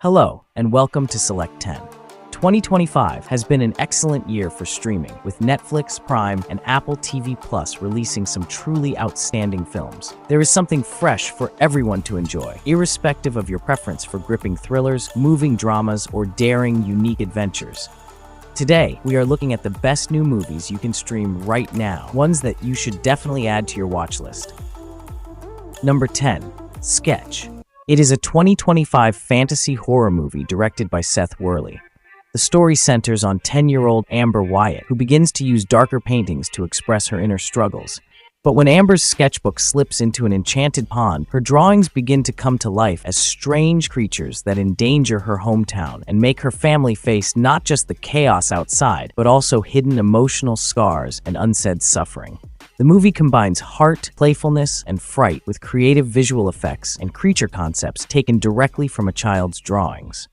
Hello, and welcome to Select 10. 2025 has been an excellent year for streaming, with Netflix, Prime, and Apple TV Plus releasing some truly outstanding films. There is something fresh for everyone to enjoy, irrespective of your preference for gripping thrillers, moving dramas, or daring, unique adventures. Today, we are looking at the best new movies you can stream right now, ones that you should definitely add to your watch list. Number 10. Sketch. It is a 2025 fantasy horror movie directed by Seth Worley. The story centers on 10-year-old Amber Wyatt, who begins to use darker paintings to express her inner struggles. But when Amber's sketchbook slips into an enchanted pond, her drawings begin to come to life as strange creatures that endanger her hometown and make her family face not just the chaos outside, but also hidden emotional scars and unsaid suffering. The movie combines heart, playfulness, and fright with creative visual effects and creature concepts taken directly from a child's drawings.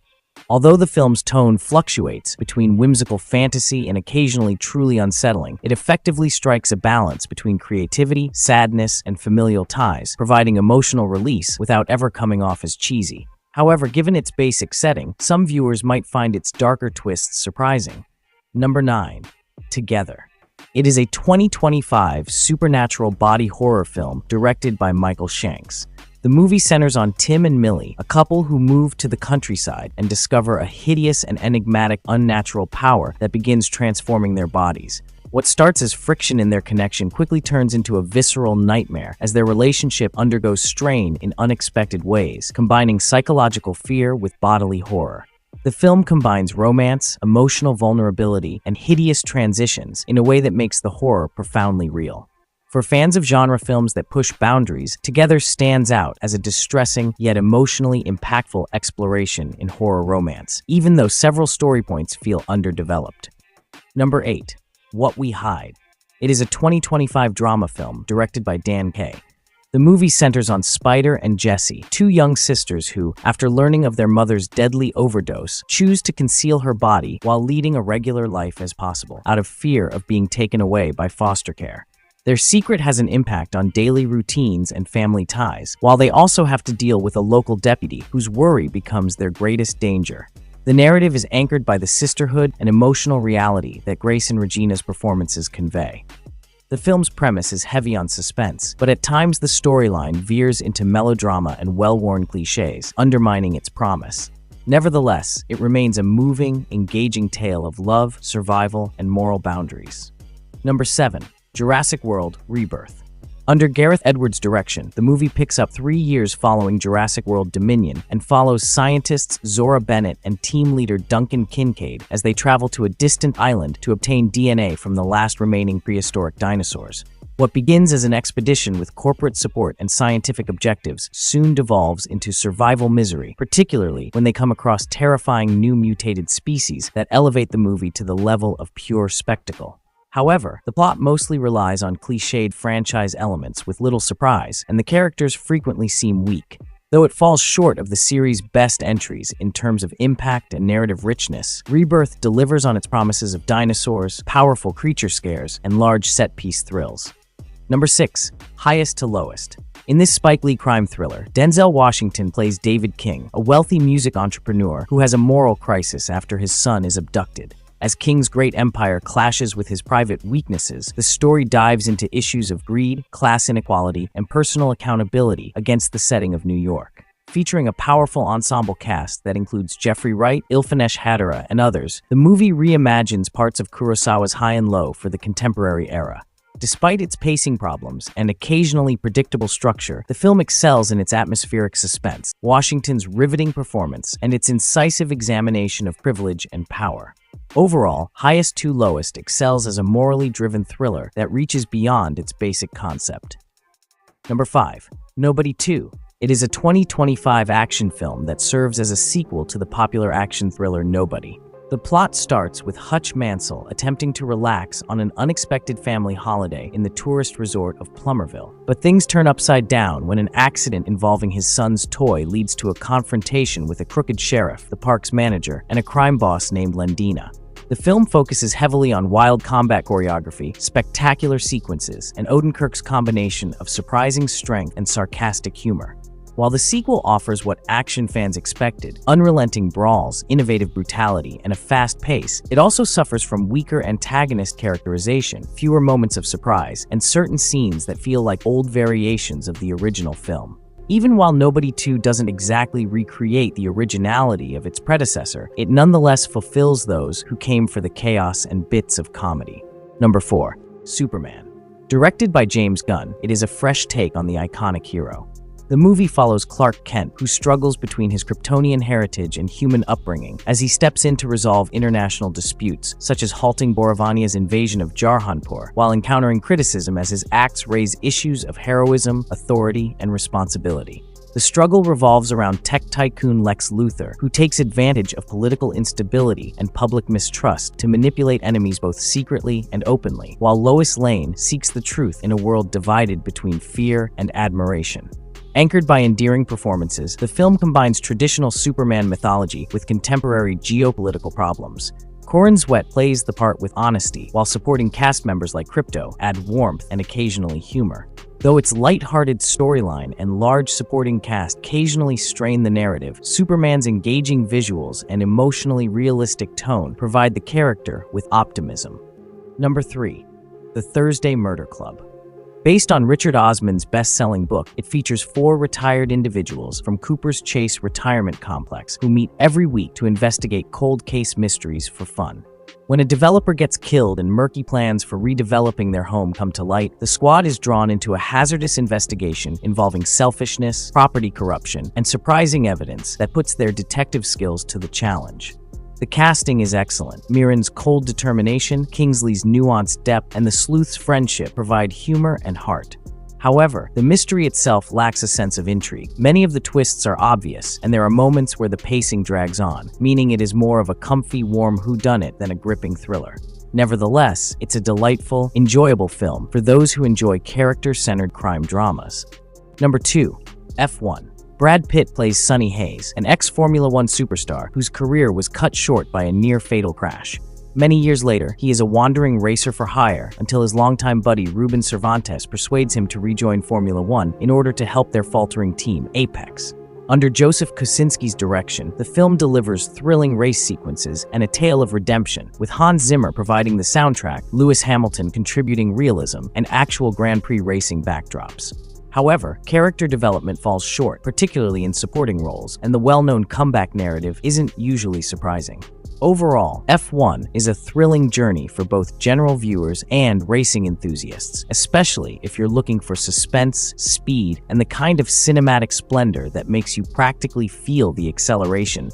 Although the film's tone fluctuates between whimsical fantasy and occasionally truly unsettling, it effectively strikes a balance between creativity, sadness, and familial ties, providing emotional release without ever coming off as cheesy. However, given its basic setting, some viewers might find its darker twists surprising. Number 9. Together. It is a 2025 supernatural body horror film directed by Michael Shanks. The movie centers on Tim and Millie, a couple who move to the countryside and discover a hideous and enigmatic unnatural power that begins transforming their bodies. What starts as friction in their connection quickly turns into a visceral nightmare as their relationship undergoes strain in unexpected ways, combining psychological fear with bodily horror. The film combines romance, emotional vulnerability, and hideous transitions in a way that makes the horror profoundly real. For fans of genre films that push boundaries, Together stands out as a distressing yet emotionally impactful exploration in horror romance, even though several story points feel underdeveloped. Number 8. What We Hide. It is a 2025 drama film directed by Dan Kay. The movie centers on Spider and Jessie, two young sisters who, after learning of their mother's deadly overdose, choose to conceal her body while leading a regular life as possible, out of fear of being taken away by foster care. Their secret has an impact on daily routines and family ties, while they also have to deal with a local deputy whose worry becomes their greatest danger. The narrative is anchored by the sisterhood and emotional reality that Grace and Regina's performances convey. The film's premise is heavy on suspense, but at times the storyline veers into melodrama and well-worn cliches, undermining its promise. Nevertheless, it remains a moving, engaging tale of love, survival, and moral boundaries. Number 7. Jurassic World: Rebirth. Under Gareth Edwards' direction, the movie picks up 3 years following Jurassic World Dominion and follows scientists Zora Bennett and team leader Duncan Kincaid as they travel to a distant island to obtain DNA from the last remaining prehistoric dinosaurs. What begins as an expedition with corporate support and scientific objectives soon devolves into survival misery, particularly when they come across terrifying new mutated species that elevate the movie to the level of pure spectacle. However, the plot mostly relies on cliched franchise elements with little surprise, and the characters frequently seem weak. Though it falls short of the series' best entries in terms of impact and narrative richness, Rebirth delivers on its promises of dinosaurs, powerful creature scares, and large set-piece thrills. Number 6. Highest to Lowest. In this Spike Lee crime thriller, Denzel Washington plays David King, a wealthy music entrepreneur who has a moral crisis after his son is abducted. As King's great empire clashes with his private weaknesses, the story dives into issues of greed, class inequality, and personal accountability against the setting of New York. Featuring a powerful ensemble cast that includes Jeffrey Wright, Ilfenesh Hattara, and others, the movie reimagines parts of Kurosawa's High and Low for the contemporary era. Despite its pacing problems and occasionally predictable structure, the film excels in its atmospheric suspense, Washington's riveting performance, and its incisive examination of privilege and power. Overall, Highest to Lowest excels as a morally driven thriller that reaches beyond its basic concept. Number 5. Nobody 2. It is a 2025 action film that serves as a sequel to the popular action thriller Nobody. The plot starts with Hutch Mansell attempting to relax on an unexpected family holiday in the tourist resort of Plummerville. But things turn upside down when an accident involving his son's toy leads to a confrontation with a crooked sheriff, the park's manager, and a crime boss named Lendina. The film focuses heavily on wild combat choreography, spectacular sequences, and Odenkirk's combination of surprising strength and sarcastic humor. While the sequel offers what action fans expected, unrelenting brawls, innovative brutality, and a fast pace, it also suffers from weaker antagonist characterization, fewer moments of surprise, and certain scenes that feel like old variations of the original film. Even while Nobody 2 doesn't exactly recreate the originality of its predecessor, it nonetheless fulfills those who came for the chaos and bits of comedy. Number 4. Superman. Directed by James Gunn, it is a fresh take on the iconic hero. The movie follows Clark Kent, who struggles between his Kryptonian heritage and human upbringing as he steps in to resolve international disputes, such as halting Boravania's invasion of Jarhanpur, while encountering criticism as his acts raise issues of heroism, authority, and responsibility. The struggle revolves around tech tycoon Lex Luthor, who takes advantage of political instability and public mistrust to manipulate enemies both secretly and openly, while Lois Lane seeks the truth in a world divided between fear and admiration. Anchored by endearing performances, the film combines traditional Superman mythology with contemporary geopolitical problems. Corin Sweat plays the part with honesty, while supporting cast members like Krypto add warmth and occasionally humor. Though its light-hearted storyline and large supporting cast occasionally strain the narrative, Superman's engaging visuals and emotionally realistic tone provide the character with optimism. Number 3. The Thursday Murder Club. Based on Richard Osman's best-selling book, it features 4 retired individuals from Cooper's Chase Retirement Complex who meet every week to investigate cold case mysteries for fun. When a developer gets killed and murky plans for redeveloping their home come to light, the squad is drawn into a hazardous investigation involving selfishness, property corruption, and surprising evidence that puts their detective skills to the challenge. The casting is excellent. Mirren's cold determination, Kingsley's nuanced depth, and the sleuth's friendship provide humor and heart. However, the mystery itself lacks a sense of intrigue. Many of the twists are obvious, and there are moments where the pacing drags on, meaning it is more of a comfy, warm whodunit than a gripping thriller. Nevertheless, it's a delightful, enjoyable film for those who enjoy character-centered crime dramas. Number 2. F1. Brad Pitt plays Sonny Hayes, an ex-Formula One superstar whose career was cut short by a near-fatal crash. Many years later, he is a wandering racer for hire until his longtime buddy Ruben Cervantes persuades him to rejoin Formula One in order to help their faltering team, Apex. Under Joseph Kosinski's direction, the film delivers thrilling race sequences and a tale of redemption, with Hans Zimmer providing the soundtrack, Lewis Hamilton contributing realism, and actual Grand Prix racing backdrops. However, character development falls short, particularly in supporting roles, and the well-known comeback narrative isn't usually surprising. Overall, F1 is a thrilling journey for both general viewers and racing enthusiasts, especially if you're looking for suspense, speed, and the kind of cinematic splendor that makes you practically feel the acceleration.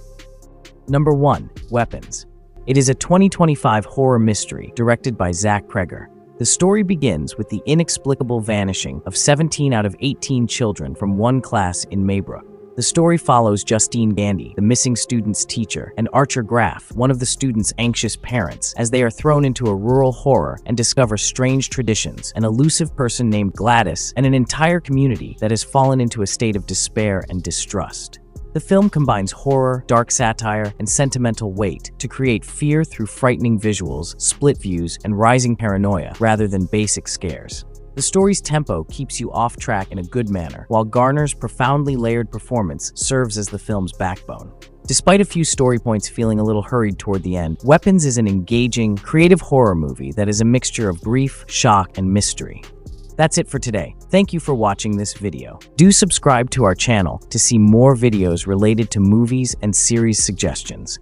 Number 1. Weapons. It is a 2025 horror mystery directed by Zach Kreger. The story begins with the inexplicable vanishing of 17 out of 18 children from one class in Maybrook. The story follows Justine Gandy, the missing student's teacher, and Archer Graff, one of the student's anxious parents, as they are thrown into a rural horror and discover strange traditions, an elusive person named Gladys, and an entire community that has fallen into a state of despair and distrust. The film combines horror, dark satire, and sentimental weight to create fear through frightening visuals, split views, and rising paranoia rather than basic scares. The story's tempo keeps you off track in a good manner, while Garner's profoundly layered performance serves as the film's backbone. Despite a few story points feeling a little hurried toward the end, Weapons is an engaging, creative horror movie that is a mixture of grief, shock, and mystery. That's it for today. Thank you for watching this video. Do subscribe to our channel to see more videos related to movies and series suggestions.